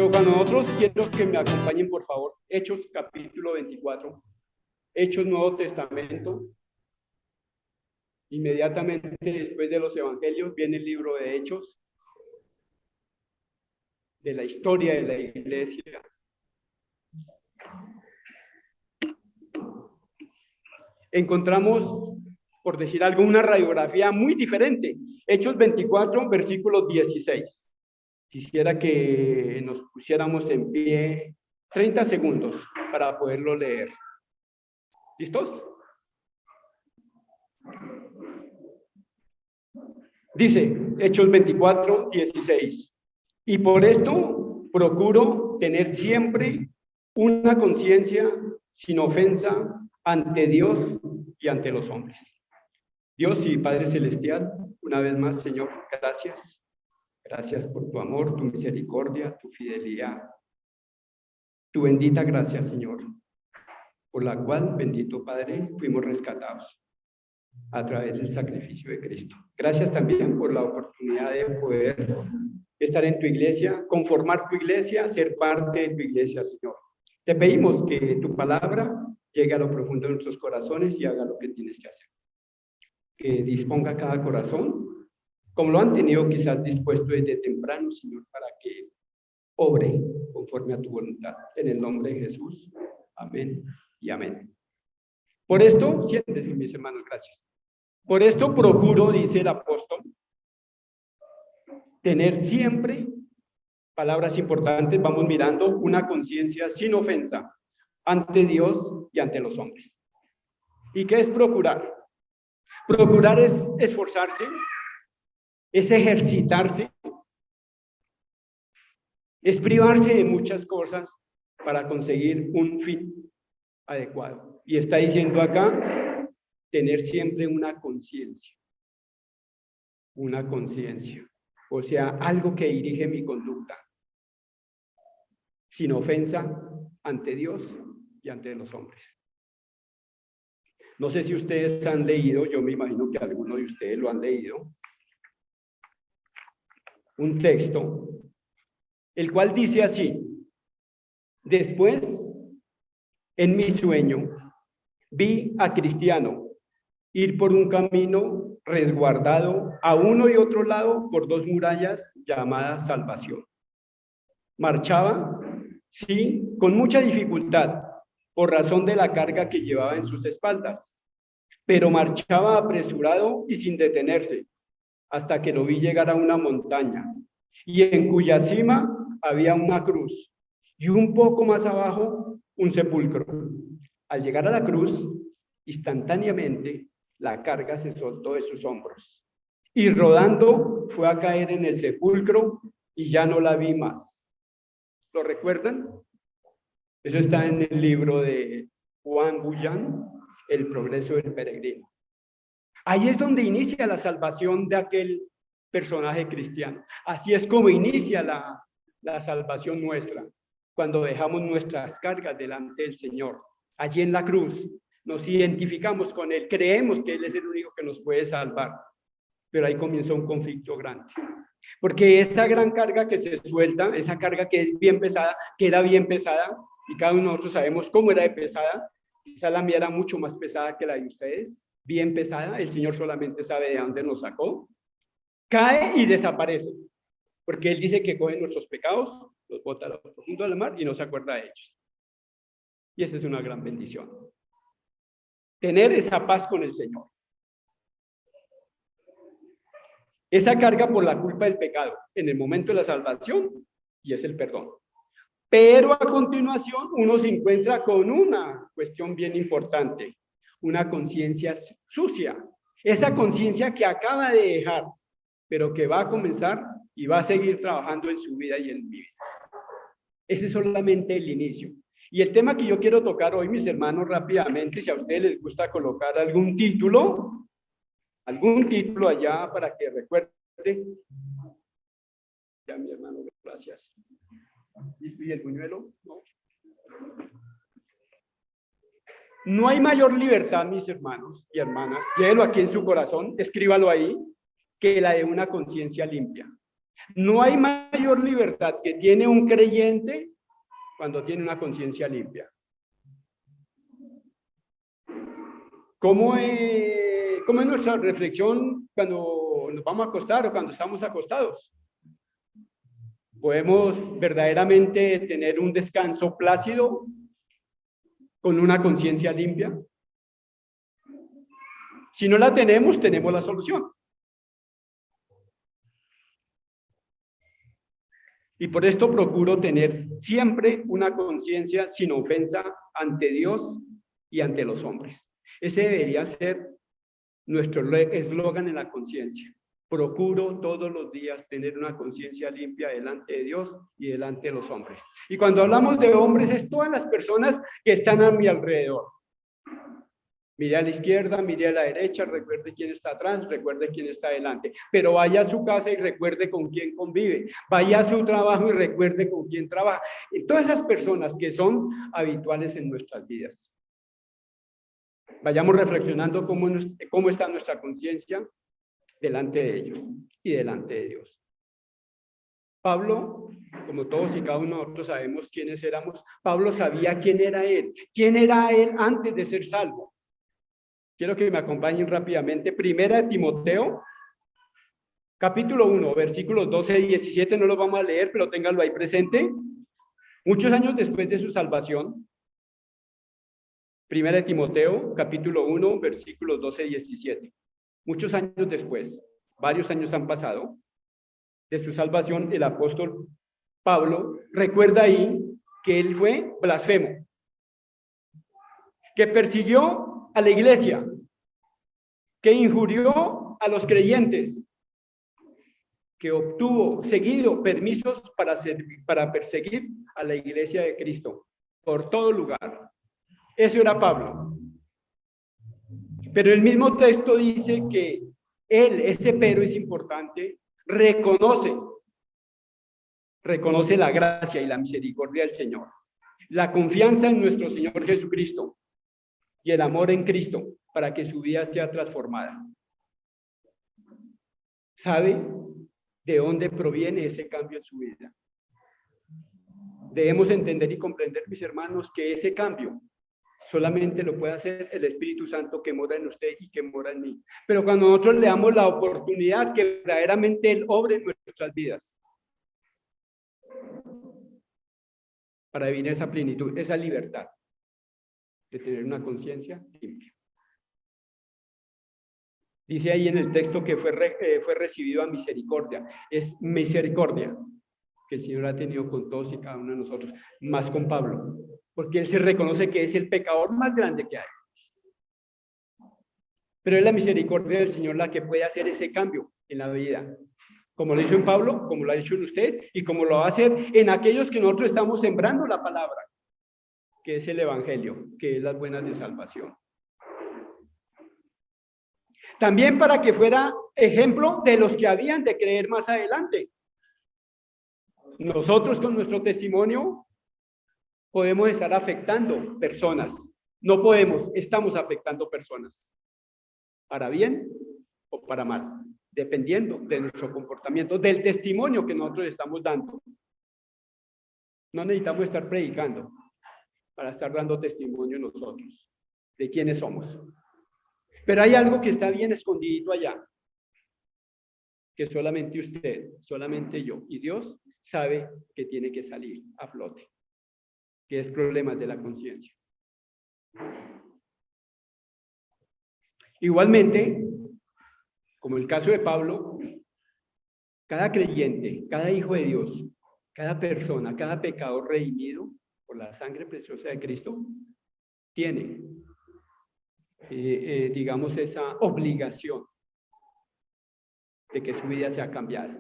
Pero cuando nosotros, quiero que me acompañen, por favor, Hechos capítulo 24, Hechos Nuevo Testamento. Inmediatamente después de los evangelios viene el libro de Hechos, de la historia de la iglesia. Encontramos, por decir algo, una radiografía muy diferente. Hechos 24, versículo 16. Quisiera que nos pusiéramos en pie 30 segundos para poderlo leer. ¿Listos? Dice, Hechos 24, 16. Y por esto procuro tener siempre una conciencia sin ofensa ante Dios y ante los hombres. Dios y Padre Celestial, una vez más, Señor, gracias. Gracias por tu amor, tu misericordia, tu fidelidad. Tu bendita gracia, Señor, por la cual, bendito Padre, fuimos rescatados a través del sacrificio de Cristo. Gracias también por la oportunidad de poder estar en tu iglesia, conformar tu iglesia, ser parte de tu iglesia, Señor. Te pedimos que tu palabra llegue a lo profundo de nuestros corazones y haga lo que tienes que hacer. Que disponga cada corazón, como lo han tenido quizás dispuesto desde temprano, Señor, para que obre conforme a tu voluntad. En el nombre de Jesús. Amén y amén. Por esto, siéntese, mis hermanos, gracias. Por esto procuro, dice el apóstol, tener siempre, palabras importantes, vamos mirando, una conciencia sin ofensa ante Dios y ante los hombres. ¿Y qué es procurar? Procurar es esforzarse, es ejercitarse, es privarse de muchas cosas para conseguir un fin adecuado. Y está diciendo acá, tener siempre una conciencia, o sea, algo que dirige mi conducta, sin ofensa ante Dios y ante los hombres. No sé si ustedes han leído, yo me imagino que algunos de ustedes lo han leído, un texto, el cual dice así: después, en mi sueño, vi a Cristiano ir por un camino resguardado a uno y otro lado por dos murallas llamadas salvación. Marchaba, sí, con mucha dificultad, por razón de la carga que llevaba en sus espaldas, pero marchaba apresurado y sin detenerse, hasta que lo vi llegar a una montaña, y en cuya cima había una cruz, y un poco más abajo un sepulcro. Al llegar a la cruz, instantáneamente la carga se soltó de sus hombros, y rodando fue a caer en el sepulcro, y ya no la vi más. ¿Lo recuerdan? Eso está en el libro de Juan Bunyan, El progreso del peregrino. Ahí es donde inicia la salvación de aquel personaje cristiano. Así es como inicia la salvación nuestra, cuando dejamos nuestras cargas delante del Señor. Allí en la cruz nos identificamos con Él, creemos que Él es el único que nos puede salvar, pero ahí comienza un conflicto grande. Porque esa gran carga que se suelta, esa carga que es bien pesada, que era bien pesada, y cada uno de nosotros sabemos cómo era de pesada, quizá la mía era mucho más pesada que la de ustedes, bien pesada, el Señor solamente sabe de dónde nos sacó, cae y desaparece, porque Él dice que coge nuestros pecados, los bota a lo profundo del mar y no se acuerda de ellos. Y esa es una gran bendición. Tener esa paz con el Señor. Esa carga por la culpa del pecado en el momento de la salvación, y es el perdón. Pero a continuación uno se encuentra con una cuestión bien importante, una conciencia sucia, esa conciencia que acaba de dejar, pero que va a comenzar y va a seguir trabajando en su vida y en mi vida. Ese es solamente el inicio. Y el tema que yo quiero tocar hoy, mis hermanos, rápidamente, si a ustedes les gusta colocar algún título allá para que recuerde. Ya, mi hermano, gracias. ¿Y el buñuelo? No. No hay mayor libertad, mis hermanos y hermanas, llévelo aquí en su corazón, escríbalo ahí, que la de una conciencia limpia. No hay mayor libertad que tiene un creyente cuando tiene una conciencia limpia. ¿Cómo es nuestra reflexión cuando nos vamos a acostar o cuando estamos acostados? ¿Podemos verdaderamente tener un descanso plácido con una conciencia limpia? Si no la tenemos, tenemos la solución. Y por esto procuro tener siempre una conciencia sin ofensa ante Dios y ante los hombres. Ese debería ser nuestro eslogan en la conciencia. Procuro todos los días tener una conciencia limpia delante de Dios y delante de los hombres. Y cuando hablamos de hombres, es todas las personas que están a mi alrededor. Mire a la izquierda, mire a la derecha, recuerde quién está atrás, recuerde quién está adelante. Pero vaya a su casa y recuerde con quién convive. Vaya a su trabajo y recuerde con quién trabaja. Y todas esas personas que son habituales en nuestras vidas. Vayamos reflexionando cómo está nuestra conciencia delante de ellos y delante de Dios. Pablo, como todos y cada uno de nosotros sabemos quiénes éramos, Pablo sabía quién era él antes de ser salvo. Quiero que me acompañen rápidamente. Primera de Timoteo, capítulo 1, versículos 12 y 17, no los vamos a leer, pero ténganlo ahí presente. Muchos años después de su salvación, Primera de Timoteo, capítulo 1, versículos 12 y 17. Muchos años después, varios años han pasado de su salvación, el apóstol Pablo recuerda ahí que él fue blasfemo, que persiguió a la iglesia, que injurió a los creyentes, que obtuvo seguido permisos para perseguir a la iglesia de Cristo por todo lugar. Eso era Pablo. Pero el mismo texto dice que él, ese pero es importante, reconoce la gracia y la misericordia del Señor, la confianza en nuestro Señor Jesucristo y el amor en Cristo para que su vida sea transformada. ¿Sabe de dónde proviene ese cambio en su vida? Debemos entender y comprender, mis hermanos, que ese cambio solamente lo puede hacer el Espíritu Santo que mora en usted y que mora en mí. Pero cuando nosotros le damos la oportunidad que verdaderamente Él obre en nuestras vidas para vivir esa plenitud, esa libertad de tener una conciencia limpia. Dice ahí en el texto que fue recibido a misericordia. Es misericordia que el Señor ha tenido con todos y cada uno de nosotros, más con Pablo, porque él se reconoce que es el pecador más grande que hay. Pero es la misericordia del Señor la que puede hacer ese cambio en la vida, como lo hizo en Pablo, como lo ha hecho en ustedes y como lo va a hacer en aquellos que nosotros estamos sembrando la palabra, que es el Evangelio, que es las buenas de salvación. También para que fuera ejemplo de los que habían de creer más adelante. Nosotros con nuestro testimonio podemos estar afectando personas. No podemos, estamos afectando personas. Para bien o para mal, dependiendo de nuestro comportamiento, del testimonio que nosotros estamos dando. No necesitamos estar predicando para estar dando testimonio nosotros de quiénes somos. Pero hay algo que está bien escondidito allá, que solamente usted, solamente yo y Dios sabe que tiene que salir a flote, que es problemas de la conciencia. Igualmente, como el caso de Pablo, cada creyente, cada hijo de Dios, cada persona, cada pecador redimido por la sangre preciosa de Cristo, tiene, digamos, esa obligación de que su vida sea cambiada.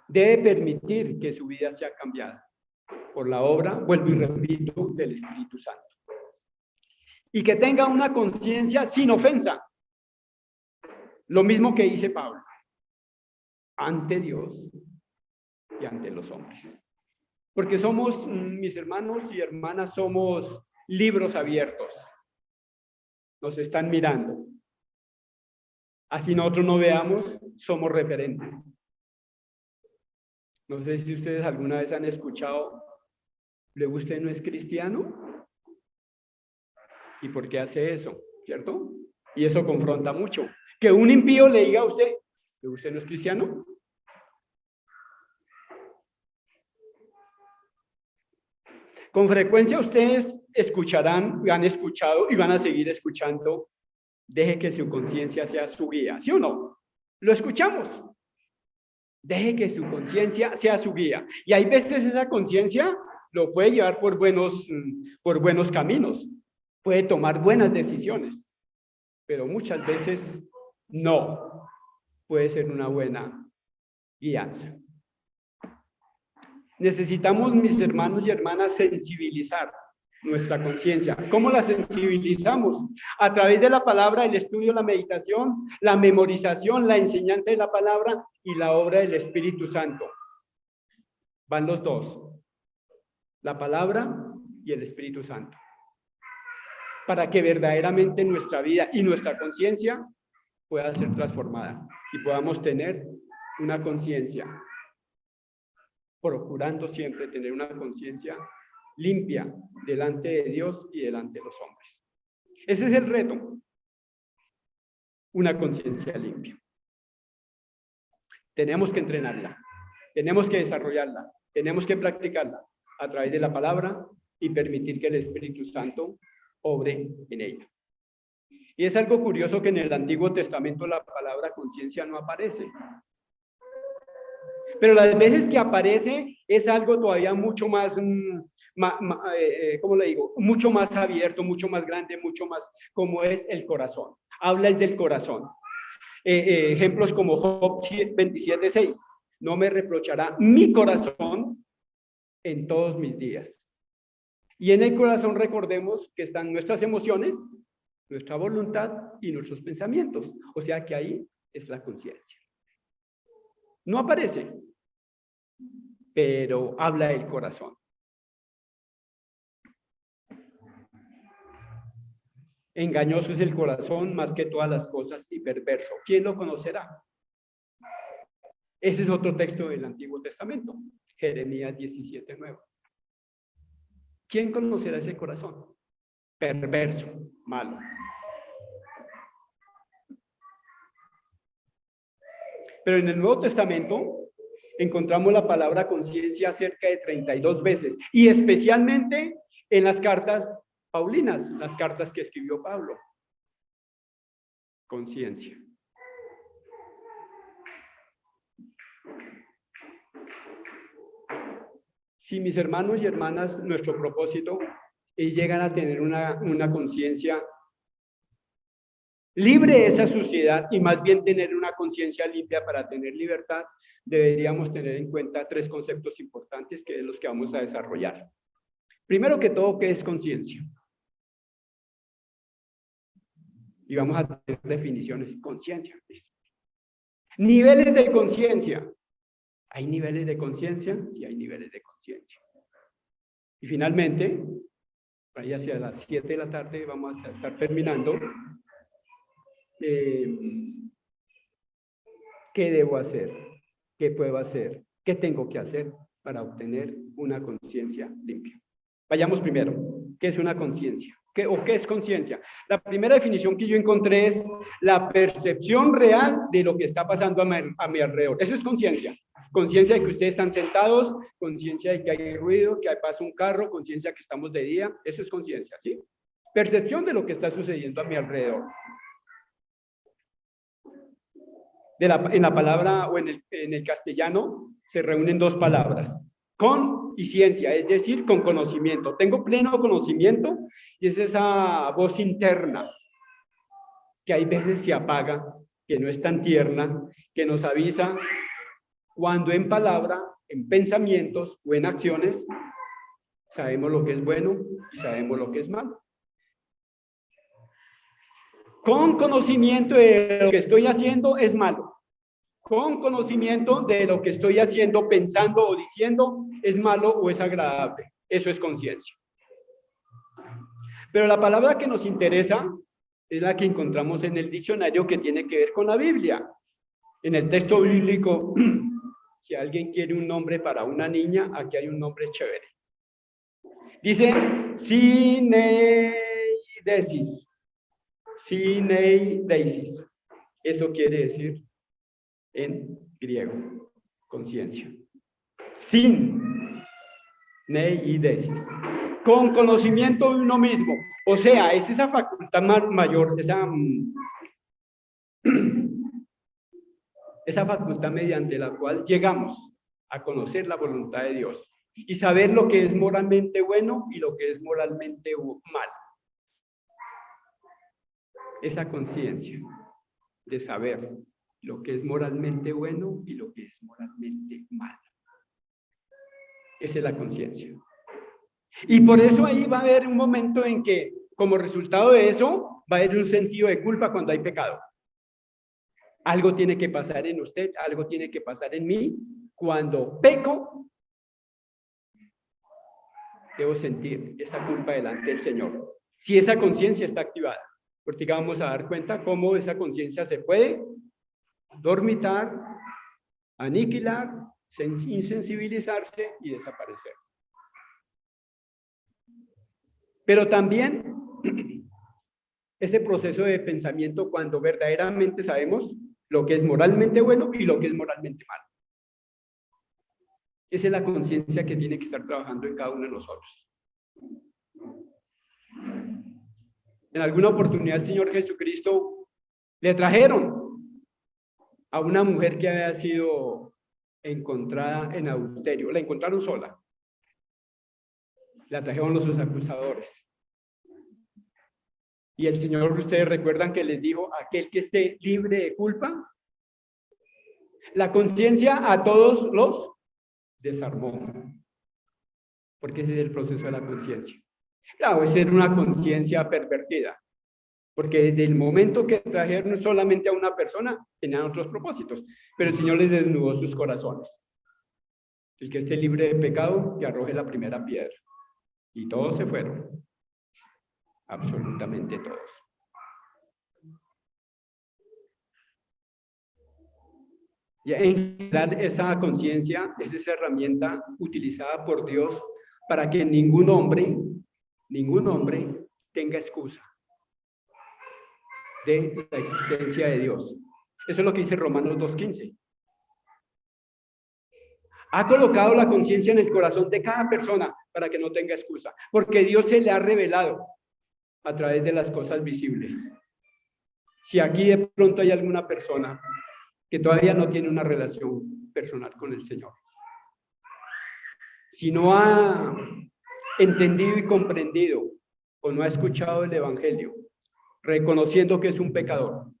Debe permitir que su vida sea cambiada por la obra, vuelvo y repito, del Espíritu Santo. Y que tenga una conciencia sin ofensa. Lo mismo que dice Pablo, ante Dios y ante los hombres. Porque somos, mis hermanos y hermanas, somos libros abiertos. Nos están mirando. Así nosotros no veamos, somos referentes. No sé si ustedes alguna vez han escuchado, luego usted no es cristiano. ¿Y por qué hace eso? ¿Cierto? Y eso confronta mucho. Que un impío le diga a usted, ¿luego usted no es cristiano? Con frecuencia ustedes escucharán, han escuchado y van a seguir escuchando, deje que su conciencia sea su guía, ¿sí o no? Lo escuchamos. Deje que su conciencia sea su guía. Y hay veces esa conciencia lo puede llevar por buenos caminos, puede tomar buenas decisiones, pero muchas veces no puede ser una buena guianza. Necesitamos, mis hermanos y hermanas, sensibilizar nuestra conciencia. ¿Cómo la sensibilizamos? A través de la palabra, el estudio, la meditación, la memorización, la enseñanza de la palabra y la obra del Espíritu Santo. Van los dos, la palabra y el Espíritu Santo. Para que verdaderamente nuestra vida y nuestra conciencia pueda ser transformada y podamos tener una conciencia, procurando siempre tener una conciencia limpia delante de Dios y delante de los hombres. Ese es el reto, una conciencia limpia. Tenemos que entrenarla, tenemos que desarrollarla, tenemos que practicarla a través de la palabra y permitir que el Espíritu Santo obre en ella. Y es algo curioso que en el Antiguo Testamento la palabra conciencia no aparece. Pero las veces que aparece es algo todavía mucho más, ¿cómo le digo? Mucho más abierto, mucho más grande, mucho más como es el corazón. Habla el del corazón. Ejemplos como Job 27:6. No me reprochará mi corazón en todos mis días. Y en el corazón recordemos que están nuestras emociones, nuestra voluntad y nuestros pensamientos. O sea que ahí es la conciencia. No aparece, pero habla el corazón. Engañoso es el corazón más que todas las cosas y perverso. ¿Quién lo conocerá? Ese es otro texto del Antiguo Testamento, Jeremías 17:9. ¿Quién conocerá ese corazón? Perverso, malo. Pero en el Nuevo Testamento encontramos la palabra conciencia cerca de 32 veces, y especialmente en las cartas paulinas, las cartas que escribió Pablo. Conciencia. Si mis hermanos y hermanas, nuestro propósito es llegar a tener una conciencia libre de esa suciedad y más bien tener una conciencia limpia para tener libertad, deberíamos tener en cuenta 3 conceptos importantes que es los que vamos a desarrollar. Primero que todo, ¿qué es conciencia? Y vamos a tener definiciones. Conciencia. Niveles de conciencia. ¿Hay niveles de conciencia? Sí, hay niveles de conciencia. Y finalmente, ahí hacia las 7 de la tarde vamos a estar terminando. ¿Qué debo hacer? ¿Qué puedo hacer? ¿Qué tengo que hacer para obtener una conciencia limpia? Vayamos primero. ¿Qué es una conciencia? ¿Qué es conciencia? La primera definición que yo encontré es la percepción real de lo que está pasando a mi alrededor. Eso es conciencia. Conciencia de que ustedes están sentados, conciencia de que hay ruido, que pasa un carro, conciencia que estamos de día. Eso es conciencia, ¿sí? Percepción de lo que está sucediendo a mi alrededor. En la palabra o en el castellano se reúnen 2 palabras, con y ciencia, es decir, con conocimiento. Tengo pleno conocimiento y es esa voz interna que hay veces se apaga, que no es tan tierna, que nos avisa cuando en palabra, en pensamientos o en acciones sabemos lo que es bueno y sabemos lo que es malo. Con conocimiento de lo que estoy haciendo es malo. Con conocimiento de lo que estoy haciendo, pensando o diciendo es malo o es agradable. Eso es conciencia. Pero la palabra que nos interesa es la que encontramos en el diccionario que tiene que ver con la Biblia. En el texto bíblico Si alguien quiere un nombre para una niña, aquí hay un nombre chévere. Dice Sineidesis. Sineidesis. Eso quiere decir en griego, conciencia. Sineidesis. Con conocimiento de uno mismo. O sea, es esa facultad mayor, esa facultad mediante la cual llegamos a conocer la voluntad de Dios y saber lo que es moralmente bueno y lo que es moralmente malo. Esa conciencia de saber lo que es moralmente bueno y lo que es moralmente malo. Esa es la conciencia. Y por eso ahí va a haber un momento en que, como resultado de eso, va a haber un sentido de culpa cuando hay pecado. Algo tiene que pasar en usted, algo tiene que pasar en mí. Cuando peco, debo sentir esa culpa delante del Señor. Si esa conciencia está activada, porque vamos a dar cuenta cómo esa conciencia se puede dormitar, aniquilar, insensibilizarse y desaparecer. Pero también ese proceso de pensamiento cuando verdaderamente sabemos lo que es moralmente bueno y lo que es moralmente malo. Esa es la conciencia que tiene que estar trabajando en cada uno de nosotros. En alguna oportunidad el Señor Jesucristo le trajeron a una mujer que había sido encontrada en adulterio. La encontraron sola. La trajeron los sus acusadores. Y el Señor, ustedes recuerdan que les dijo, aquel que esté libre de culpa, la conciencia a todos los desarmó. Porque ese es el proceso de la conciencia. Claro, esa era una conciencia pervertida. Porque desde el momento que trajeron solamente a una persona, tenían otros propósitos. Pero el Señor les desnudó sus corazones. El que esté libre de pecado, que arroje la primera piedra. Y todos se fueron. Absolutamente todos. Y en general esa conciencia es esa herramienta utilizada por Dios para que ningún hombre tenga excusa de la existencia de Dios. Eso es lo que dice Romanos 2:15. Ha colocado la conciencia en el corazón de cada persona para que no tenga excusa, porque Dios se le ha revelado a través de las cosas visibles. Si aquí de pronto hay alguna persona que todavía no tiene una relación personal con el Señor, si no ha entendido y comprendido o no ha escuchado el Evangelio, reconociendo que es un pecador,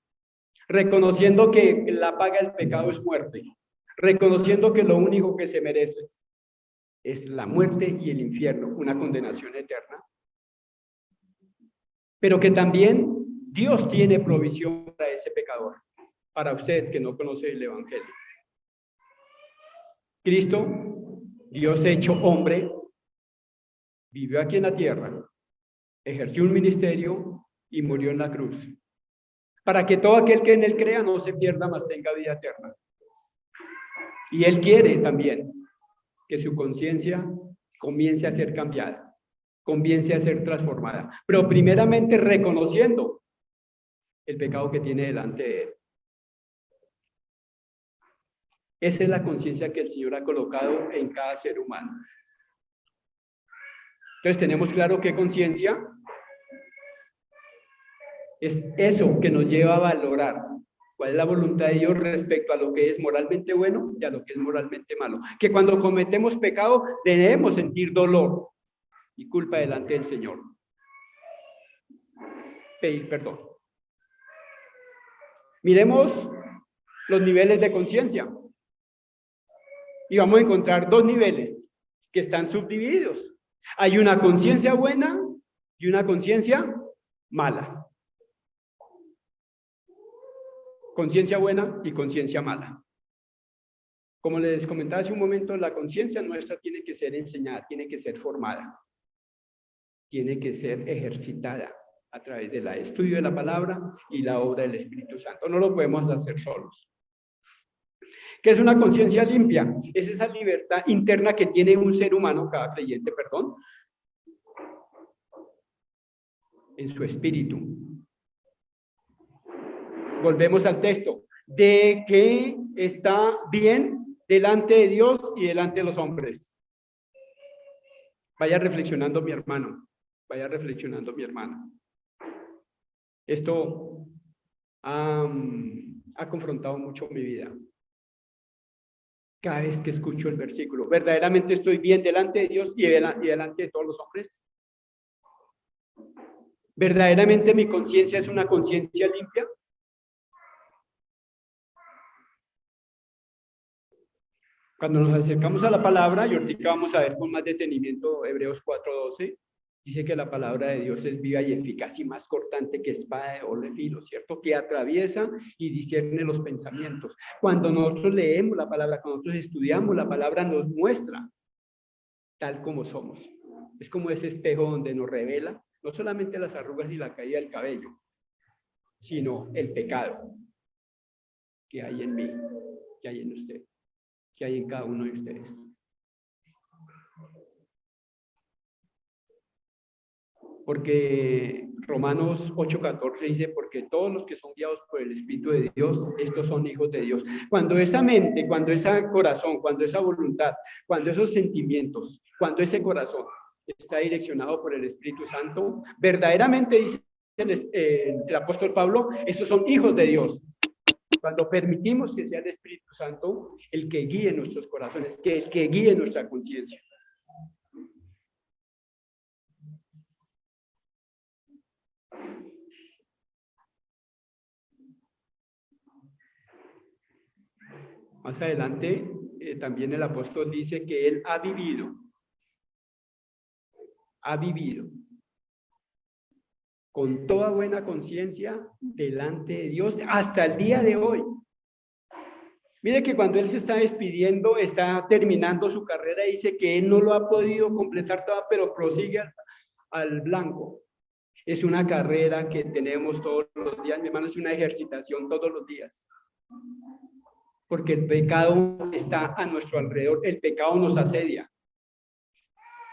reconociendo que la paga del pecado es muerte, reconociendo que lo único que se merece es la muerte y el infierno, una condenación eterna, pero que también Dios tiene provisión para ese pecador, para usted que no conoce el Evangelio. Cristo, Dios hecho hombre, vivió aquí en la tierra, ejerció un ministerio y murió en la cruz, para que todo aquel que en él crea no se pierda, mas tenga vida eterna. Y él quiere también que su conciencia comience a ser cambiada, comience a ser transformada, pero primeramente reconociendo el pecado que tiene delante de él. Esa es la conciencia que el Señor ha colocado en cada ser humano. Entonces tenemos claro qué conciencia es eso que nos lleva a valorar cuál es la voluntad de Dios respecto a lo que es moralmente bueno y a lo que es moralmente malo. Que cuando cometemos pecado debemos sentir dolor y culpa delante del Señor. Pedir perdón. Miremos los niveles de conciencia. Y vamos a encontrar dos niveles que están subdivididos. Hay una conciencia buena y una conciencia mala. Conciencia buena y conciencia mala. Como les comentaba hace un momento, la conciencia nuestra tiene que ser enseñada, tiene que ser formada, tiene que ser ejercitada a través del estudio de la palabra y la obra del Espíritu Santo. No lo podemos hacer solos. ¿Qué es una conciencia limpia? Es esa libertad interna que tiene un ser humano, cada creyente, perdón, en su espíritu. Volvemos al texto. De que está bien delante de Dios y delante de los hombres. Vaya reflexionando, mi hermano. Vaya reflexionando, mi hermana. Esto ha confrontado mucho mi vida. Cada vez que escucho el versículo, ¿verdaderamente estoy bien delante de Dios y delante de todos los hombres? ¿Verdaderamente mi conciencia es una conciencia limpia? Cuando nos acercamos a la palabra, y ahorita vamos a ver con más detenimiento Hebreos 4:12, dice que la palabra de Dios es viva y eficaz y más cortante que espada de doble filo, ¿cierto? Que atraviesa y discierne los pensamientos. Cuando nosotros leemos la palabra, cuando nosotros estudiamos la palabra, nos muestra tal como somos. Es como ese espejo donde nos revela no solamente las arrugas y la caída del cabello, sino el pecado que hay en mí, que hay en usted, que hay en cada uno de ustedes. Porque Romanos 8:14 dice, porque todos los que son guiados por el Espíritu de Dios, estos son hijos de Dios. Cuando esa mente, cuando ese corazón, cuando esa voluntad, cuando esos sentimientos, cuando ese corazón está direccionado por el Espíritu Santo, verdaderamente dice el apóstol Pablo, estos son hijos de Dios. Cuando permitimos que sea el Espíritu Santo el que guíe nuestros corazones, que el que guíe nuestra conciencia. Más adelante, también el apóstol dice que él ha vivido con toda buena conciencia delante de Dios hasta el día de hoy. Mire que cuando él se está despidiendo, está terminando su carrera, dice que él no lo ha podido completar toda, pero prosigue al blanco. Es una carrera que tenemos todos los días, mi hermano, es una ejercitación todos los días. Porque el pecado está a nuestro alrededor, el pecado nos asedia.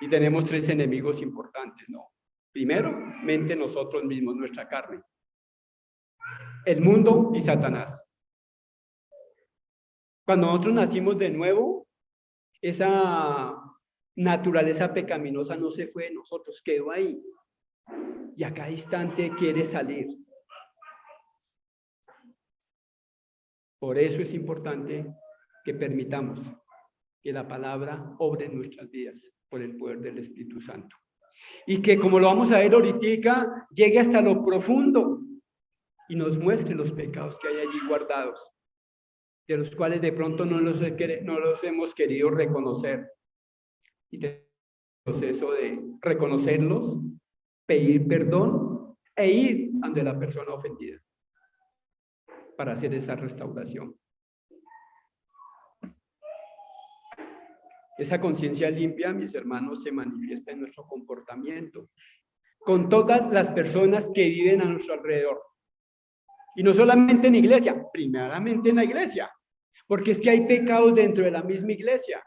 Y tenemos tres enemigos importantes, ¿no? Primero, mente nosotros mismos, nuestra carne. El mundo y Satanás. Cuando nosotros nacimos de nuevo, esa naturaleza pecaminosa no se fue de nosotros, quedó ahí. Y a cada instante quiere salir. Por eso es importante que permitamos que la palabra obre en nuestras vidas por el poder del Espíritu Santo. Y que, como lo vamos a ver ahorita, llegue hasta lo profundo y nos muestre los pecados que hay allí guardados, de los cuales de pronto no los hemos querido reconocer. Y el proceso de reconocerlos, pedir perdón e ir ante la persona ofendida para hacer esa restauración. Esa conciencia limpia, mis hermanos, se manifiesta en nuestro comportamiento con todas las personas que viven a nuestro alrededor. Y no solamente en iglesia, primeramente en la iglesia, porque es que hay pecados dentro de la misma iglesia.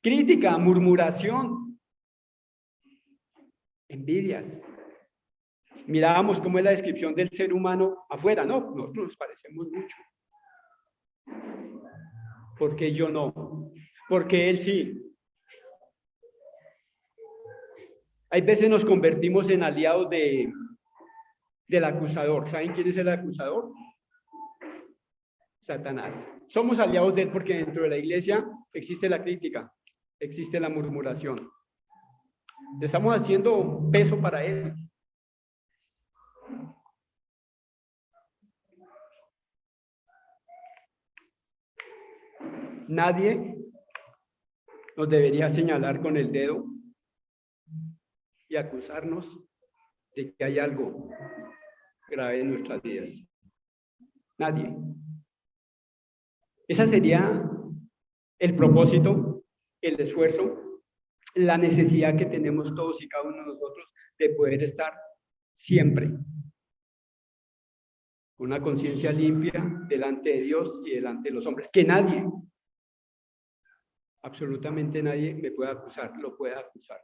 Crítica, murmuración, envidias. Mirábamos cómo es la descripción del ser humano afuera, ¿no? Nosotros nos parecemos mucho. ¿Por qué yo no? Porque él sí. Hay veces nos convertimos en aliados del acusador. ¿Saben quién es el acusador? Satanás. Somos aliados de él porque dentro de la iglesia existe la crítica, existe la murmuración. Estamos haciendo peso para él. Nadie nos debería señalar con el dedo y acusarnos de que hay algo grave en nuestras vidas. Nadie. Ese sería el propósito, el esfuerzo, la necesidad que tenemos todos y cada uno de nosotros de poder estar siempre una conciencia limpia delante de Dios y delante de los hombres, que nadie, absolutamente nadie me puede acusar, lo puede acusar.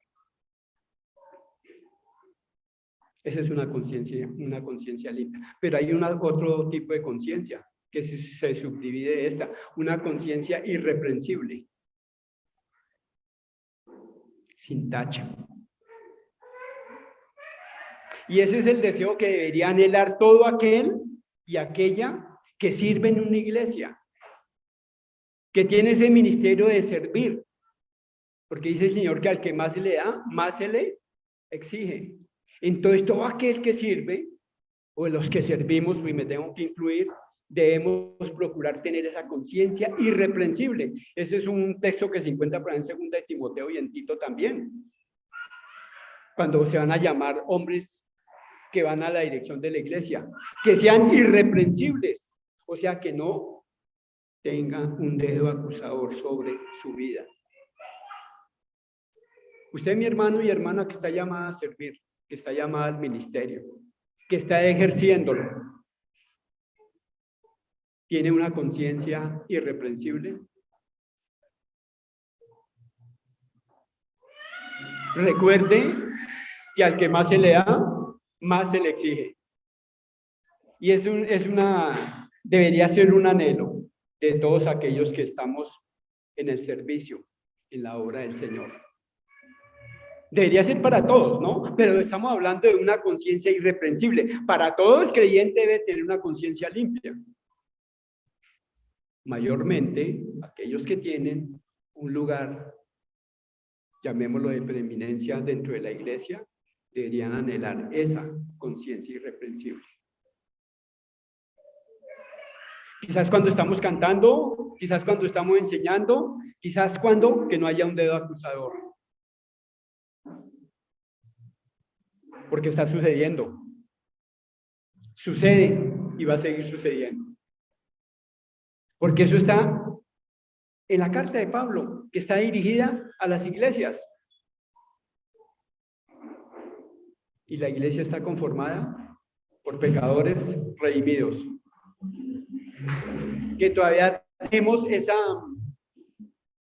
Esa es una conciencia limpia. Pero hay otro tipo de conciencia que se subdivide de esta, una conciencia irreprensible, sin tacha. Y ese es el deseo que debería anhelar todo aquel y aquella que sirve en una iglesia, que tiene ese ministerio de servir, porque dice el Señor que al que más se le da, más se le exige. Entonces todo aquel que sirve, o los que servimos, y me tengo que incluir, debemos procurar tener esa conciencia irreprensible. Ese es un texto que se encuentra por ahí en 2 de Timoteo y en Tito también, cuando se van a llamar hombres que van a la dirección de la iglesia, que sean irreprensibles, o sea, que no tengan un dedo acusador sobre su vida. Usted, mi hermano y hermana, que está llamada a servir, que está llamada al ministerio, que está ejerciéndolo, ¿tiene una conciencia irreprensible? Recuerde que al que más se le da, más se le exige. Y debería ser un anhelo de todos aquellos que estamos en el servicio, en la obra del Señor. Debería ser para todos, ¿no? Pero estamos hablando de una conciencia irreprensible. Para todo el creyente debe tener una conciencia limpia. Mayormente, aquellos que tienen un lugar, llamémoslo de preeminencia dentro de la iglesia, deberían anhelar esa conciencia irreprensible. Quizás cuando estamos cantando, quizás cuando estamos enseñando, quizás cuando que no haya un dedo acusador. Porque está sucediendo. Sucede y va a seguir sucediendo. Porque eso está en la carta de Pablo, que está dirigida a las iglesias. Y la iglesia está conformada por pecadores redimidos, que todavía tenemos esa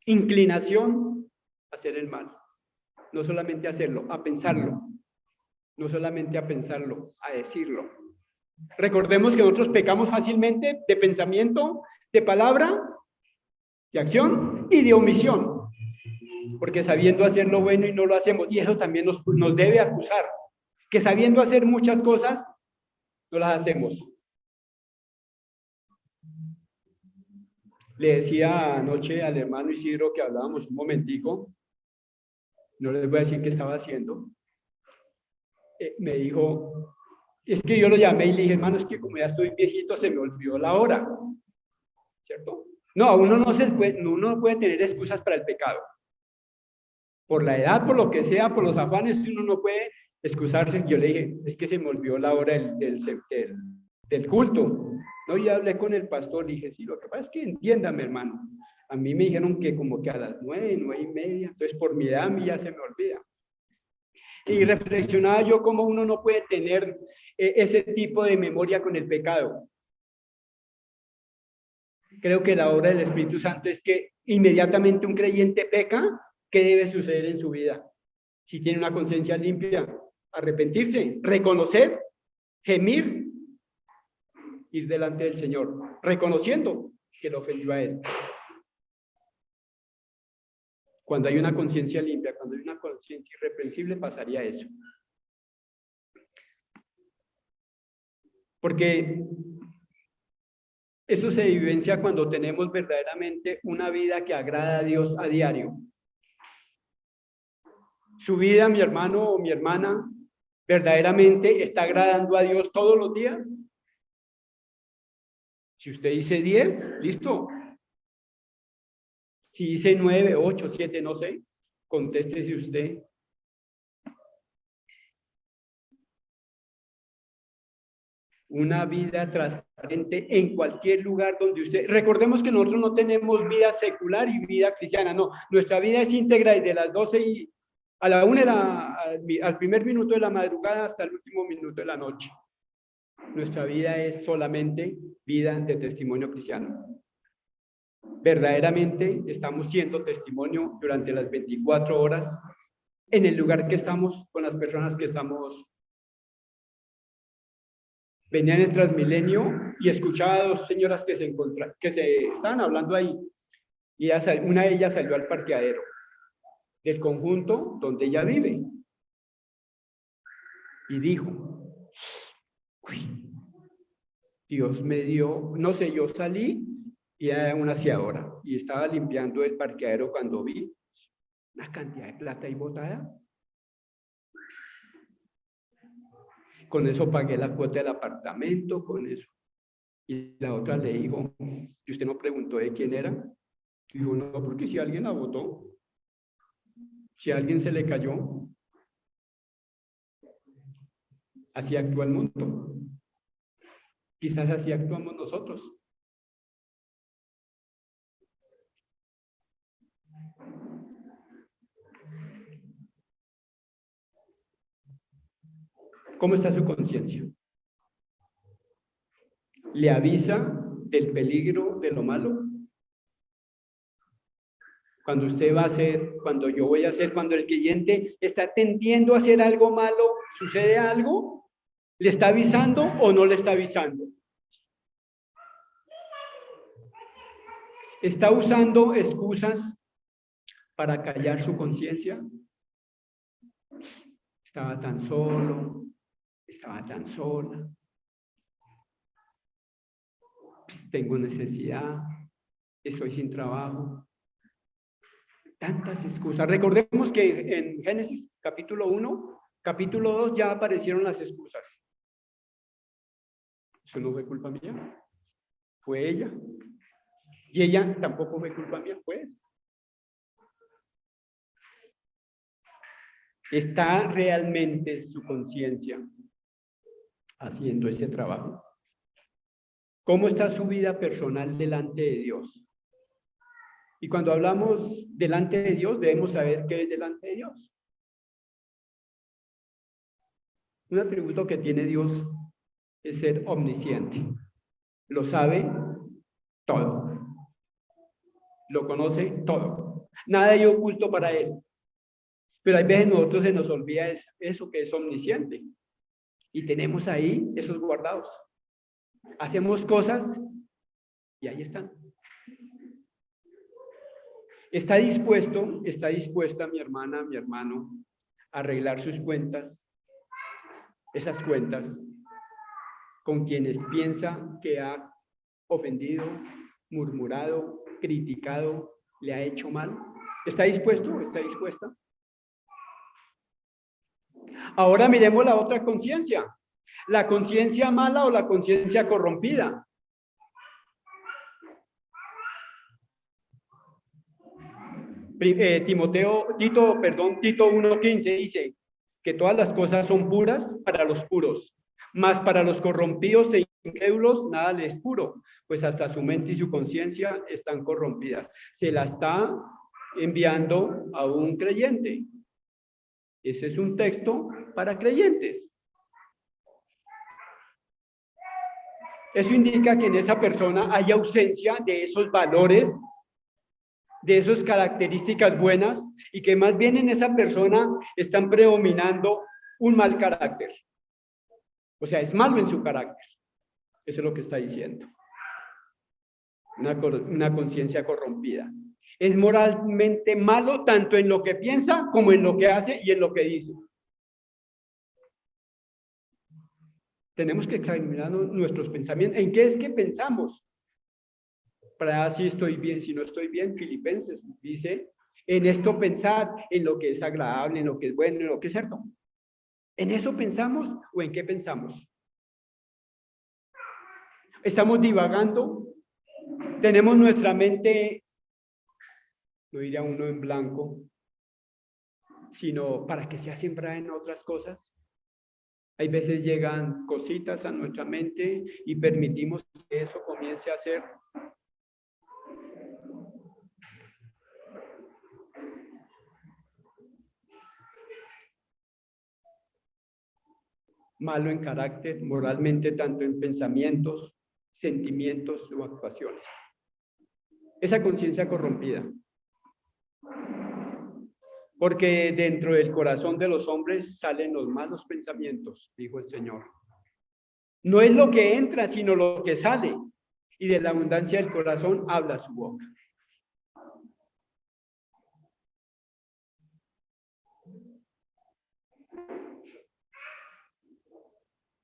inclinación a hacer el mal. No solamente a hacerlo, a pensarlo. No solamente a pensarlo, a decirlo. Recordemos que nosotros pecamos fácilmente de pensamiento, de palabra, de acción y de omisión. Porque sabiendo hacer lo bueno y no lo hacemos. Y eso también nos debe acusar. Que sabiendo hacer muchas cosas, no las hacemos. Le decía anoche al hermano Isidro que hablábamos un momentico. No les voy a decir qué estaba haciendo. Me dijo, es que yo lo llamé y le dije, hermano, es que como ya estoy viejito, se me olvidó la hora, ¿cierto? No, uno no puede tener excusas para el pecado. Por la edad, por lo que sea, por los afanes, uno no puede excusarse. Yo le dije, es que se me olvidó la hora del culto. No, ya hablé con el pastor, le dije, sí, lo que pasa es que entiéndame, hermano. A mí me dijeron que como que a las 9, 9:30, entonces por mi edad a mí ya se me olvida. Y reflexionaba yo cómo uno no puede tener ese tipo de memoria con el pecado. Creo que la obra del Espíritu Santo es que inmediatamente un creyente peca, ¿qué debe suceder en su vida? Si tiene una conciencia limpia, arrepentirse, reconocer, gemir, ir delante del Señor, reconociendo que lo ofendió a Él. Cuando hay una conciencia limpia, cuando hay una conciencia irreprensible, pasaría eso. Porque eso se vivencia cuando tenemos verdaderamente una vida que agrada a Dios a diario. Su vida, mi hermano o mi hermana, verdaderamente está agradando a Dios todos los días. Si usted dice 10, listo. Si dice 9, 8, 7, no sé, contéstese usted. Una vida transparente en cualquier lugar donde usted... Recordemos que nosotros no tenemos vida secular y vida cristiana, no. Nuestra vida es íntegra y de las 12 a la 1 al primer minuto de la madrugada hasta el último minuto de la noche. nuestra vida es solamente vida de testimonio cristiano. Verdaderamente estamos siendo testimonio durante las 24 horas en el lugar que estamos, con las personas que estamos. Venía en el Transmilenio y escuchaba a dos señoras que se estaban hablando ahí, y una de ellas salió al parqueadero del conjunto donde ella vive y dijo: uy, Dios me dio, no sé, yo salí y era una aseadora y estaba limpiando el parqueadero cuando vi una cantidad de plata ahí botada. Con eso pagué la cuota del apartamento, con eso. Y la otra le dijo: ¿y usted no preguntó de quién era? Dijo: no, porque si alguien la botó, si a alguien se le cayó. Así actúa el mundo. Quizás así actuamos nosotros. ¿Cómo está su conciencia? ¿Le avisa del peligro de lo malo? Cuando usted va a hacer, cuando yo voy a hacer, cuando el cliente está tendiendo a hacer algo malo, ¿sucede algo? ¿Le está avisando o no le está avisando? ¿Está usando excusas para callar su conciencia? Estaba tan solo, estaba tan sola. Pues tengo necesidad, estoy sin trabajo. Tantas excusas. Recordemos que en Génesis capítulo 1, capítulo 2 ya aparecieron las excusas. Eso no fue culpa mía, fue ella. Y ella tampoco fue culpa mía, pues. ¿Está realmente su conciencia haciendo ese trabajo? ¿Cómo está su vida personal delante de Dios? Y cuando hablamos delante de Dios, debemos saber qué es delante de Dios. Un atributo que tiene Dios es ser omnisciente. Lo sabe todo. Lo conoce todo. Nada hay oculto para él. Pero hay veces nosotros se nos olvida eso que es omnisciente. Y tenemos ahí esos guardados. Hacemos cosas y ahí están. ¿Está dispuesta mi hermana, mi hermano, a arreglar sus cuentas, esas cuentas, con quienes piensa que ha ofendido, murmurado, criticado, le ha hecho mal? ¿Está dispuesto? ¿Está dispuesta? Ahora miremos la otra conciencia. ¿La conciencia mala o la conciencia corrompida? Tito 1:15 dice que todas las cosas son puras para los puros, mas para los corrompidos e incrédulos nada les es puro, pues hasta su mente y su conciencia están corrompidas. Se la está enviando a un creyente. Ese es un texto para creyentes. Eso indica que en esa persona hay ausencia de esos valores, de esas características buenas, y que más bien en esa persona están predominando un mal carácter. O sea, es malo en su carácter. Eso es lo que está diciendo. Una conciencia corrompida. Es moralmente malo tanto en lo que piensa como en lo que hace y en lo que dice. Tenemos que examinar nuestros pensamientos. ¿En qué es que pensamos? Para si estoy bien, si no estoy bien. Filipenses dice: en esto pensar, en lo que es agradable, en lo que es bueno, en lo que es cierto. ¿En eso pensamos o en qué pensamos? ¿Estamos divagando? ¿Tenemos nuestra mente, no diría uno en blanco, sino para que sea sembrada en otras cosas? Hay veces llegan cositas a nuestra mente y permitimos que eso comience a ser. malo en carácter, moralmente, tanto en pensamientos, sentimientos o actuaciones. Esa conciencia corrompida. Porque dentro del corazón de los hombres salen los malos pensamientos, dijo el Señor. No es lo que entra, sino lo que sale. Y de la abundancia del corazón habla su boca.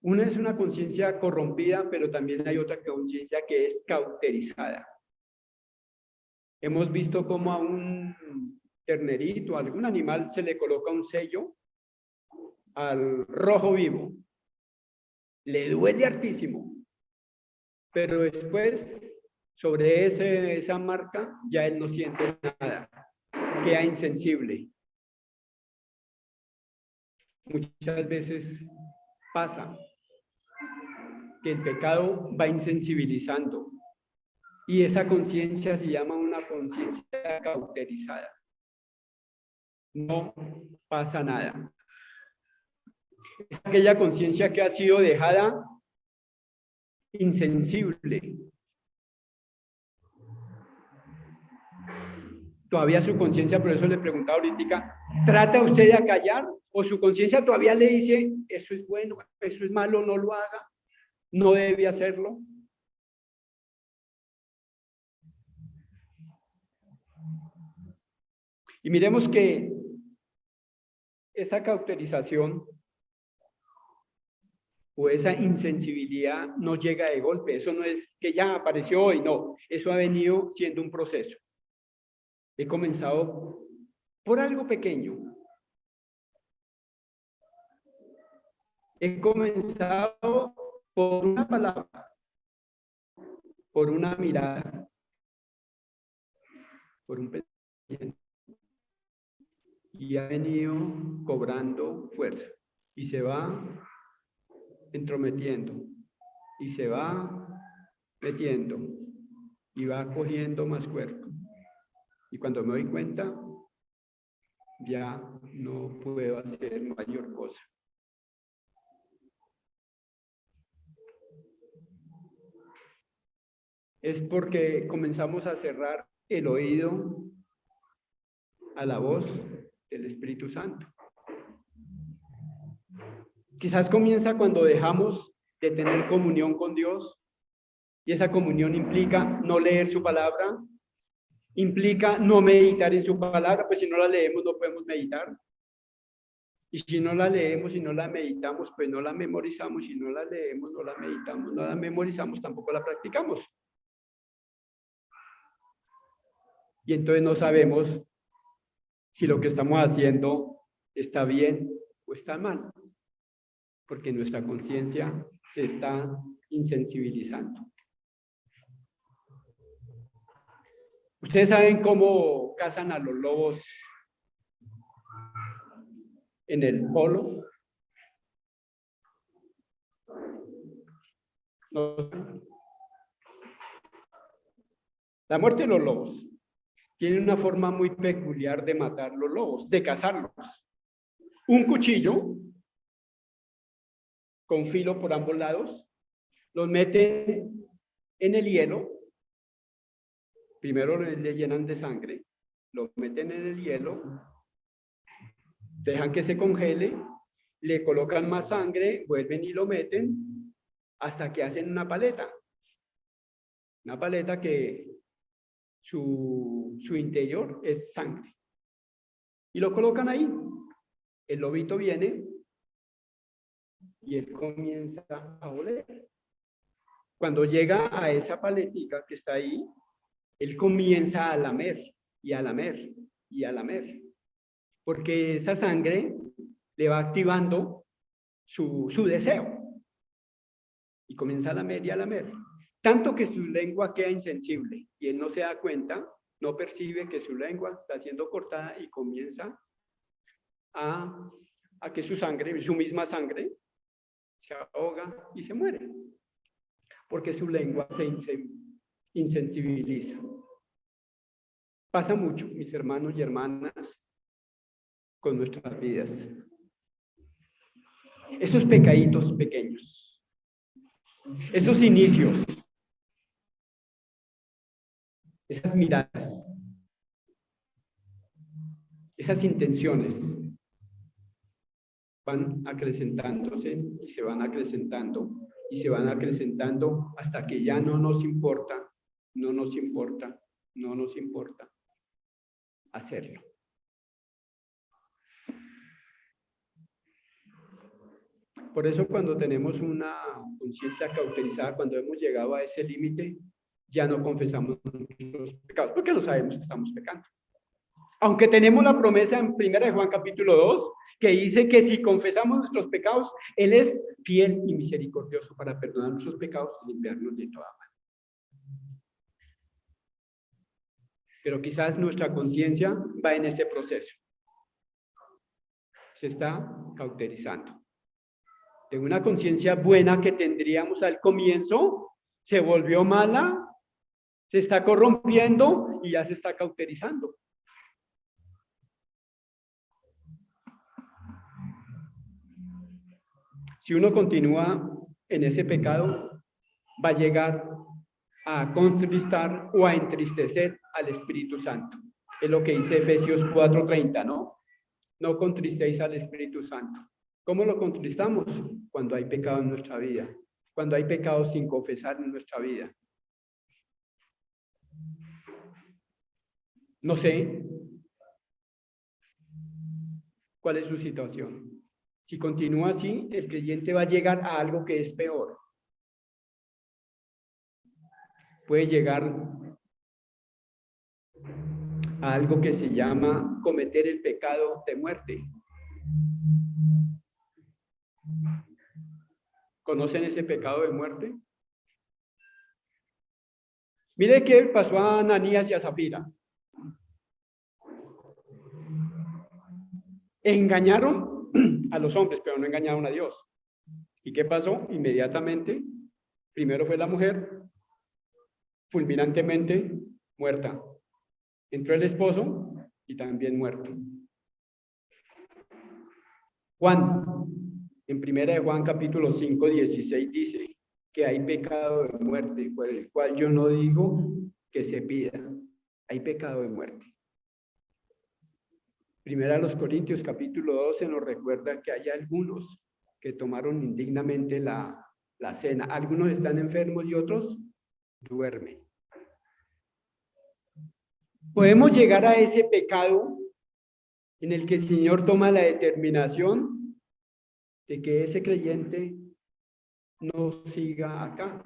Una es una conciencia corrompida, pero también hay otra conciencia que es cauterizada. Hemos visto cómo a un ternerito, a algún animal, se le coloca un sello al rojo vivo. Le duele hartísimo. Pero después, sobre esa marca, ya él no siente nada. Queda insensible. Muchas veces pasa que el pecado va insensibilizando. Y esa conciencia se llama una conciencia cauterizada. No pasa nada. Es aquella conciencia que ha sido dejada insensible. Todavía su conciencia, por eso le preguntaba ahorita, ¿trata usted de acallar? ¿O su conciencia todavía le dice, eso es bueno, eso es malo, no lo haga, no debe hacerlo? Y miremos que esa cauterización o esa insensibilidad no llega de golpe. Eso no es que ya apareció hoy, no. Eso ha venido siendo un proceso. He comenzado por algo pequeño. He comenzado por una palabra, por una mirada, por un pensamiento. Y ha venido cobrando fuerza. Y se va entrometiendo. Y se va metiendo. Y va cogiendo más cuerpo. Y cuando me doy cuenta, ya no puedo hacer mayor cosa. Es porque comenzamos a cerrar el oído a la voz del Espíritu Santo. Quizás comienza cuando dejamos de tener comunión con Dios, y esa comunión implica no leer su palabra, implica no meditar en su palabra, pues si no la leemos no podemos meditar. Y si no la leemos y no la meditamos, pues no la memorizamos. Si no la leemos, no la meditamos, no la memorizamos, tampoco la practicamos. Y entonces no sabemos si lo que estamos haciendo está bien o está mal, porque nuestra conciencia se está insensibilizando. ¿Ustedes saben cómo cazan a los lobos en el polo? No. La muerte de los lobos tiene una forma muy peculiar de matar los lobos, de cazarlos. Un cuchillo con filo por ambos lados, los meten en el hielo. Primero le llenan de sangre, lo meten en el hielo, dejan que se congele, le colocan más sangre, vuelven y lo meten hasta que hacen una paleta. Una paleta que su interior es sangre. Y lo colocan ahí. El lobito viene y él comienza a oler. Cuando llega a esa paletica que está ahí, él comienza a lamer y a lamer y a lamer, porque esa sangre le va activando su deseo y comienza a lamer y a lamer, tanto que su lengua queda insensible y él no se da cuenta, no percibe que su lengua está siendo cortada y comienza a que su sangre, su misma sangre, se ahoga y se muere, porque su lengua se insensibiliza. Pasa mucho, mis hermanos y hermanas, con nuestras vidas. esos pecaditos pequeños, esos inicios, esas miradas, esas intenciones van acrecentándose y se van acrecentando y se van acrecentando hasta que ya no nos importa hacerlo. Por eso cuando tenemos una conciencia cauterizada, cuando hemos llegado a ese límite, ya no confesamos nuestros pecados, porque no sabemos que estamos pecando. Aunque tenemos la promesa en 1 Juan capítulo 2, que dice que si confesamos nuestros pecados, Él es fiel y misericordioso para perdonar nuestros pecados y limpiarnos de toda maldad. Pero quizás nuestra conciencia va en ese proceso. Se está cauterizando. De una conciencia buena que tendríamos al comienzo, se volvió mala, se está corrompiendo y ya se está cauterizando. Si uno continúa en ese pecado, va a llegar a contristar o a entristecer al Espíritu Santo. Es lo que dice Efesios 4:30, ¿no? No contristéis al Espíritu Santo. ¿Cómo lo contristamos? Cuando hay pecado en nuestra vida, cuando hay pecado sin confesar en nuestra vida. No sé cuál es su situación. Si continúa así, el creyente va a llegar a algo que es peor. Puede llegar a algo que se llama cometer el pecado de muerte. ¿Conocen ese pecado de muerte? Mire qué pasó a Ananías y a Zafira. Engañaron a los hombres, pero no engañaron a Dios. ¿Y qué pasó? Inmediatamente, primero fue la mujer, fulminantemente muerta. Entró el esposo y también muerto. Juan, en 1 Juan capítulo 5:16 dice que hay pecado de muerte, por el cual yo no digo que se pida. Hay pecado de muerte. 1 Corintios capítulo 12 nos recuerda que hay algunos que tomaron indignamente la cena. Algunos están enfermos y otros duermen. Podemos llegar a ese pecado en el que el Señor toma la determinación de que ese creyente no siga acá,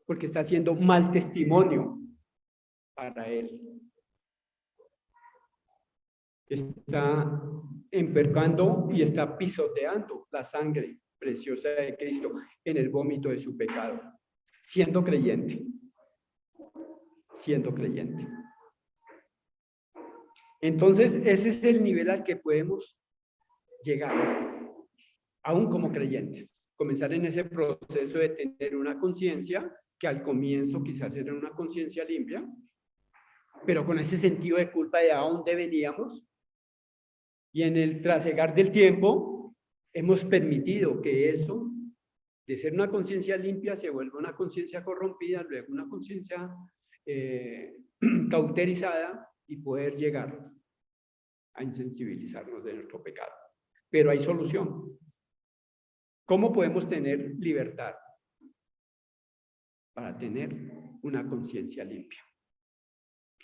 porque está haciendo mal testimonio para él. Está empercando y está pisoteando la sangre preciosa de Cristo en el vómito de su pecado, siendo creyente. Entonces, ese es el nivel al que podemos llegar, aún como creyentes. Comenzar en ese proceso de tener una conciencia que al comienzo quizás era una conciencia limpia, pero con ese sentido de culpa de a dónde veníamos. Y en el trasegar del tiempo, hemos permitido que eso, de ser una conciencia limpia, se vuelva una conciencia corrompida, luego una conciencia cauterizada y poder llegar a insensibilizarnos de nuestro pecado. Pero hay solución. ¿Cómo podemos tener libertad para tener una conciencia limpia?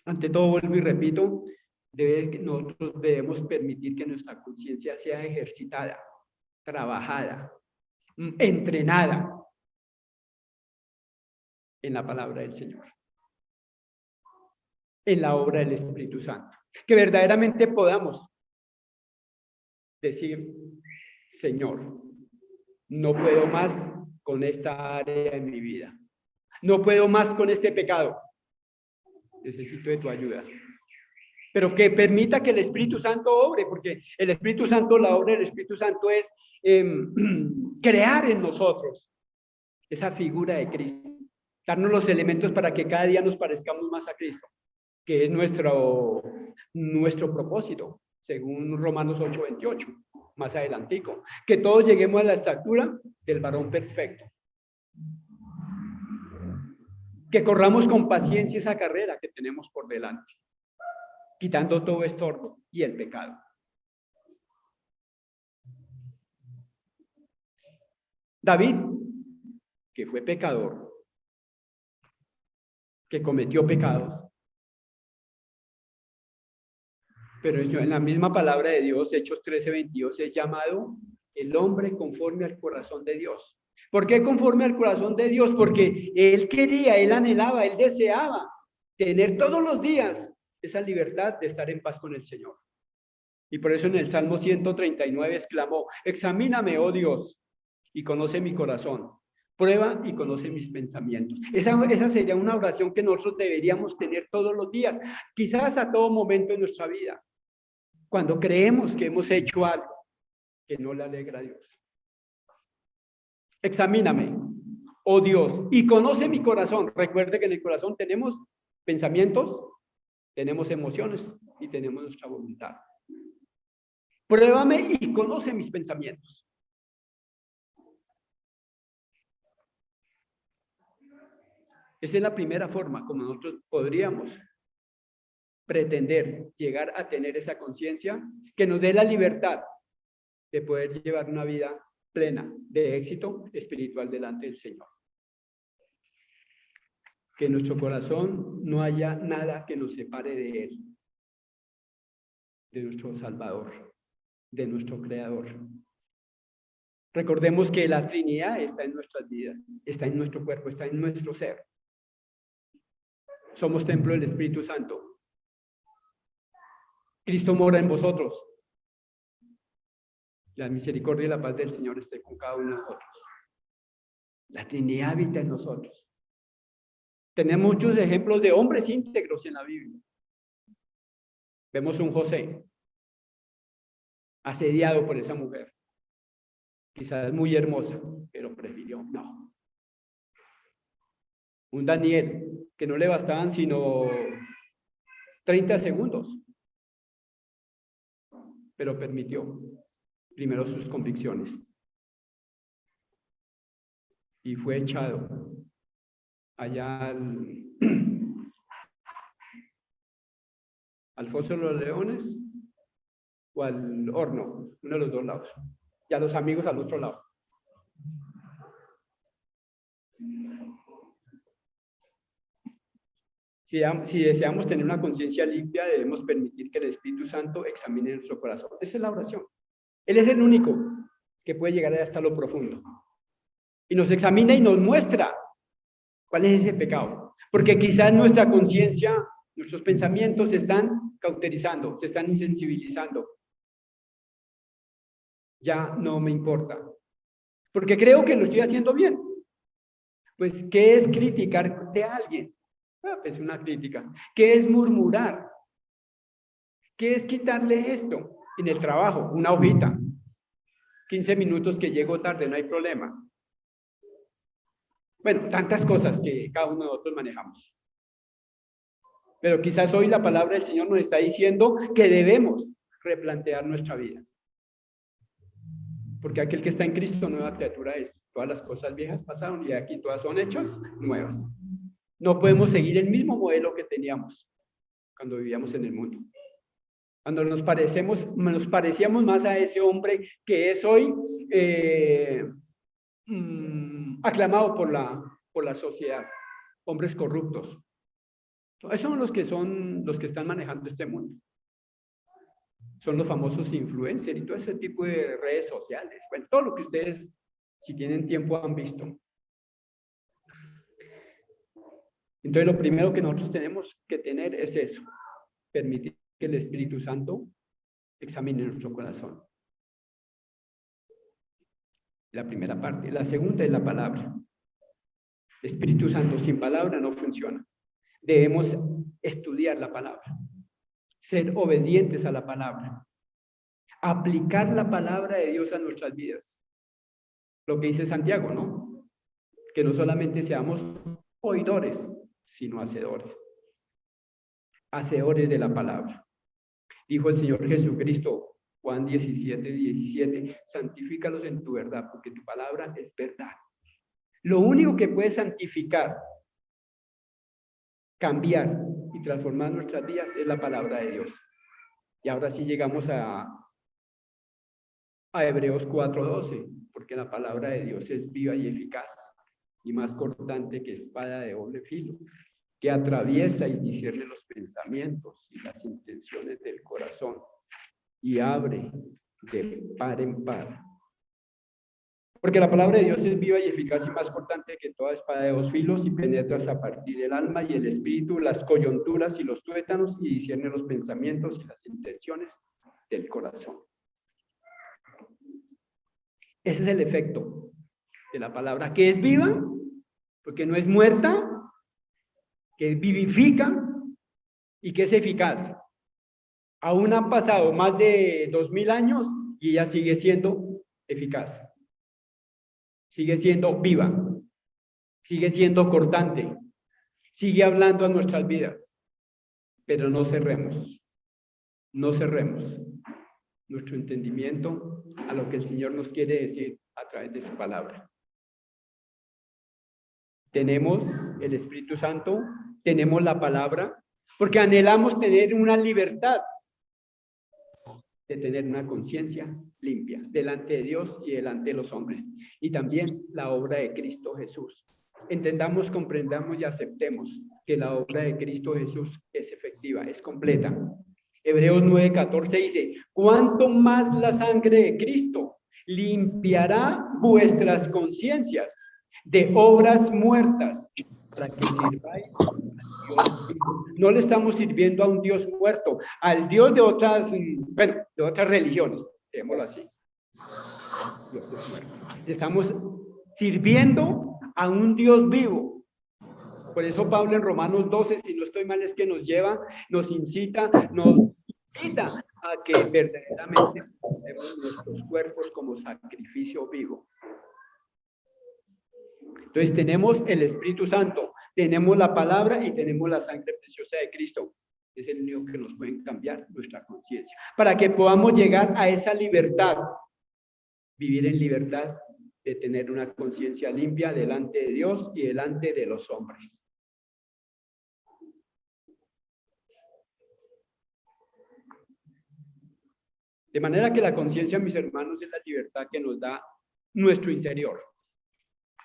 Ante todo, vuelvo y repito, nosotros debemos permitir que nuestra conciencia sea ejercitada, trabajada, entrenada en la palabra del Señor, en la obra del Espíritu Santo. Que verdaderamente podamos decir, Señor, no puedo más con esta área de mi vida. No puedo más con este pecado. Necesito de tu ayuda. Pero que permita que el Espíritu Santo obre, porque el Espíritu Santo, la obra del Espíritu Santo es crear en nosotros esa figura de Cristo, darnos los elementos para que cada día nos parezcamos más a Cristo, que es nuestro propósito, según Romanos 8:28, más adelantico, que todos lleguemos a la estatura del varón perfecto. Que corramos con paciencia esa carrera que tenemos por delante, quitando todo estorbo y el pecado. David, que fue pecador, que cometió pecados, pero en la misma palabra de Dios, Hechos 13:22, es llamado el hombre conforme al corazón de Dios. ¿Por qué conforme al corazón de Dios? Porque él quería, él anhelaba, él deseaba tener todos los días esa libertad de estar en paz con el Señor. Y por eso en el Salmo 139 exclamó: examíname, oh Dios, y conoce mi corazón. Prueba y conoce mis pensamientos. Esa sería una oración que nosotros deberíamos tener todos los días, quizás a todo momento de nuestra vida, cuando creemos que hemos hecho algo que no le alegra a Dios. Examíname, oh Dios, y conoce mi corazón. Recuerde que en el corazón tenemos pensamientos, tenemos emociones y tenemos nuestra voluntad. Pruébame y conoce mis pensamientos. Esa es la primera forma como nosotros podríamos pretender llegar a tener esa conciencia que nos dé la libertad de poder llevar una vida plena de éxito espiritual delante del Señor. Que en nuestro corazón no haya nada que nos separe de Él, de nuestro Salvador, de nuestro Creador. Recordemos que la Trinidad está en nuestras vidas, está en nuestro cuerpo, está en nuestro ser. Somos templo del Espíritu Santo. Cristo mora en vosotros. La misericordia y la paz del Señor esté con cada uno de nosotros. La Trinidad habita en nosotros. Tenemos muchos ejemplos de hombres íntegros en la Biblia. Vemos un José asediado por esa mujer. Quizás muy hermosa, pero prefirió no. Un Daniel que no le bastaban sino 30 segundos, pero permitió primero sus convicciones y fue echado allá al foso de los leones o al horno, uno de los dos lados, y a los amigos al otro lado. Si deseamos tener una conciencia limpia, debemos permitir que el Espíritu Santo examine nuestro corazón. Esa es la oración. Él es el único que puede llegar hasta lo profundo. Y nos examina y nos muestra cuál es ese pecado. Porque quizás nuestra conciencia, nuestros pensamientos se están cauterizando, se están insensibilizando. Ya no me importa. Porque creo que lo estoy haciendo bien. Pues, ¿qué es criticar de alguien? Pues una crítica. ¿Qué es murmurar? ¿Qué es quitarle esto? En el trabajo, una hojita. 15 minutos que llego tarde, no hay problema. Bueno, tantas cosas que cada uno de nosotros manejamos. Pero quizás hoy la palabra del Señor nos está diciendo que debemos replantear nuestra vida. Porque aquel que está en Cristo, nueva criatura es. Todas las cosas viejas pasaron y aquí todas son hechas nuevas. No podemos seguir el mismo modelo que teníamos cuando vivíamos en el mundo. Cuando nos parecíamos más a ese hombre que es hoy aclamado por la sociedad. Hombres corruptos. Esos son los que están manejando este mundo. Son los famosos influencers y todo ese tipo de redes sociales. Bueno, todo lo que ustedes, si tienen tiempo, han visto. Entonces, lo primero que nosotros tenemos que tener es eso. Permitir que el Espíritu Santo examine nuestro corazón. La primera parte. La segunda es la palabra. El Espíritu Santo sin palabra no funciona. Debemos estudiar la palabra. Ser obedientes a la palabra. Aplicar la palabra de Dios a nuestras vidas. Lo que dice Santiago, ¿no? Que no solamente seamos oidores, sino hacedores. Hacedores de la palabra. Dijo el Señor Jesucristo Juan 17:17, santifícalos en tu verdad, porque tu palabra es verdad. Lo único que puede santificar, cambiar y transformar nuestras vidas es la palabra de Dios. Y ahora sí llegamos a Hebreos 4:12, porque la palabra de Dios es viva y eficaz y más cortante que espada de doble filo, que atraviesa y discierne los pensamientos y las intenciones del corazón y abre de par en par. Porque la palabra de Dios es viva y eficaz y más cortante que toda espada de dos filos y penetra hasta partir el alma y el espíritu, las coyunturas y los tuétanos y discierne los pensamientos y las intenciones del corazón. Ese es el efecto de la palabra, que es viva, porque no es muerta, que vivifica y que es eficaz. Aún han pasado más de 2000 años y ella sigue siendo eficaz. Sigue siendo viva, sigue siendo cortante, sigue hablando a nuestras vidas, pero no cerremos nuestro entendimiento a lo que el Señor nos quiere decir a través de su palabra. Tenemos el Espíritu Santo, tenemos la palabra, porque anhelamos tener una libertad de tener una conciencia limpia delante de Dios y delante de los hombres. Y también la obra de Cristo Jesús. Entendamos, comprendamos y aceptemos que la obra de Cristo Jesús es efectiva, es completa. Hebreos 9:14 dice, ¿cuánto más la sangre de Cristo limpiará vuestras conciencias de obras muertas para que sirváis a Dios vivo? No le estamos sirviendo a un Dios muerto, al Dios de otras, de otras religiones, digámoslo así. Le estamos sirviendo a un Dios vivo. Por eso Pablo en Romanos 12, si no estoy mal, es que nos incita a que verdaderamente usemos nuestros cuerpos como sacrificio vivo. Entonces tenemos el Espíritu Santo, tenemos la palabra y tenemos la sangre preciosa de Cristo. Es el único que nos puede cambiar nuestra conciencia, para que podamos llegar a esa libertad, vivir en libertad, de tener una conciencia limpia delante de Dios y delante de los hombres. De manera que la conciencia, mis hermanos, es la libertad que nos da nuestro interior,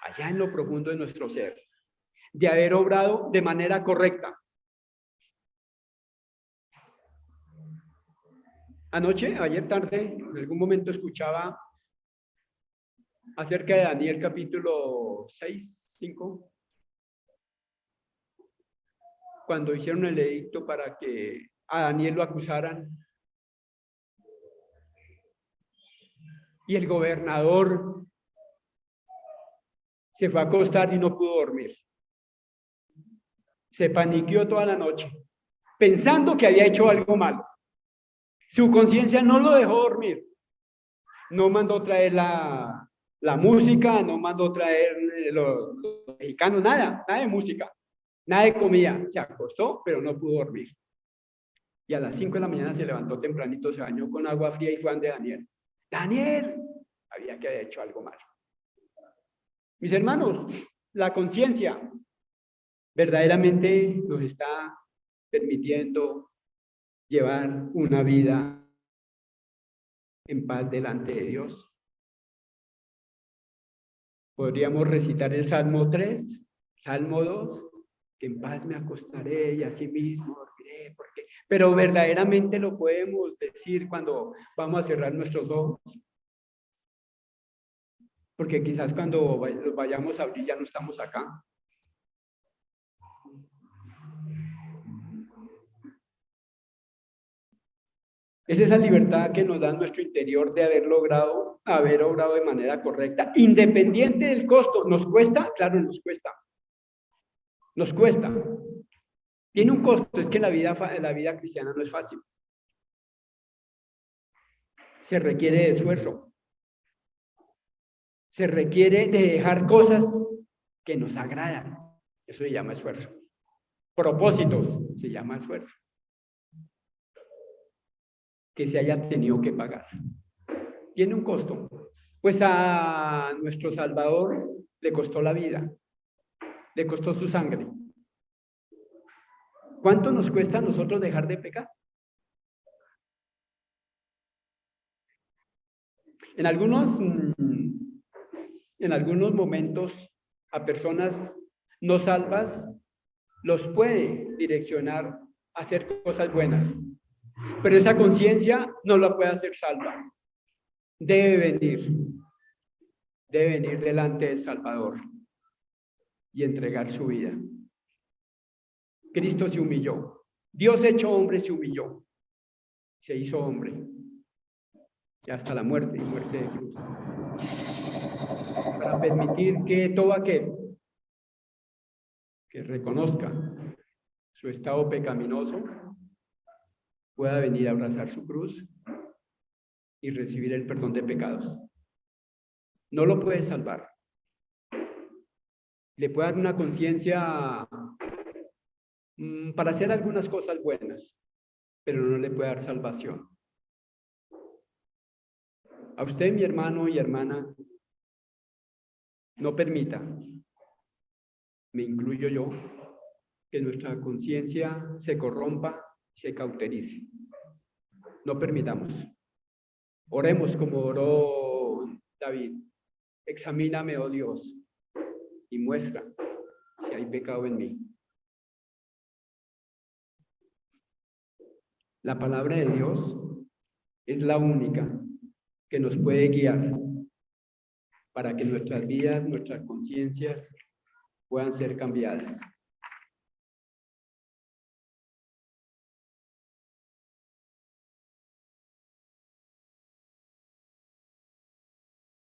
allá en lo profundo de nuestro ser, de haber obrado de manera correcta. Ayer tarde, en algún momento escuchaba acerca de Daniel capítulo 6, 5, cuando hicieron el edicto para que a Daniel lo acusaran. Y el gobernador se fue a acostar y no pudo dormir. Se paniqueó toda la noche, pensando que había hecho algo malo. Su conciencia no lo dejó dormir. No mandó traer la música, no mandó traer los mexicanos, nada de música, nada de comida. Se acostó, pero no pudo dormir. Y a las 5 de la mañana se levantó tempranito, se bañó con agua fría y fue ante Daniel. Daniel, había que haber hecho algo malo. Mis hermanos, la conciencia verdaderamente nos está permitiendo llevar una vida en paz delante de Dios. Podríamos recitar el Salmo 3, Salmo 2, que en paz me acostaré y así mismo dormiré, pero verdaderamente lo podemos decir cuando vamos a cerrar nuestros ojos. Porque quizás cuando los vayamos a abrir ya no estamos acá. Es esa libertad que nos da nuestro interior de haber obrado de manera correcta, independiente del costo. ¿Nos cuesta? Claro, nos cuesta. Nos cuesta. Tiene un costo, es que la vida cristiana no es fácil. Se requiere de esfuerzo. Se requiere de dejar cosas que nos agradan. Eso se llama esfuerzo. Propósitos se llama esfuerzo. que se haya tenido que pagar. Tiene un costo. Pues a nuestro Salvador le costó la vida, le costó su sangre. ¿Cuánto nos cuesta a nosotros dejar de pecar? En algunos momentos a personas no salvas los puede direccionar a hacer cosas buenas, pero esa conciencia no la puede hacer salva. Debe venir delante del Salvador y entregar su vida. Cristo se humilló. Dios hecho hombre se humilló. Se hizo hombre. Y hasta la muerte y muerte de cruz. Para permitir que todo aquel que reconozca su estado pecaminoso pueda venir a abrazar su cruz y recibir el perdón de pecados. No lo puede salvar. Le puede dar una conciencia para hacer algunas cosas buenas, pero no le puede dar salvación. A usted, mi hermano y hermana, no permita, me incluyo yo, que nuestra conciencia se corrompa y se cauterice. No permitamos. Oremos como oró David. Examíname, oh Dios, y muestra si hay pecado en mí. La palabra de Dios es la única que nos puede guiar para que nuestras vidas, nuestras conciencias puedan ser cambiadas.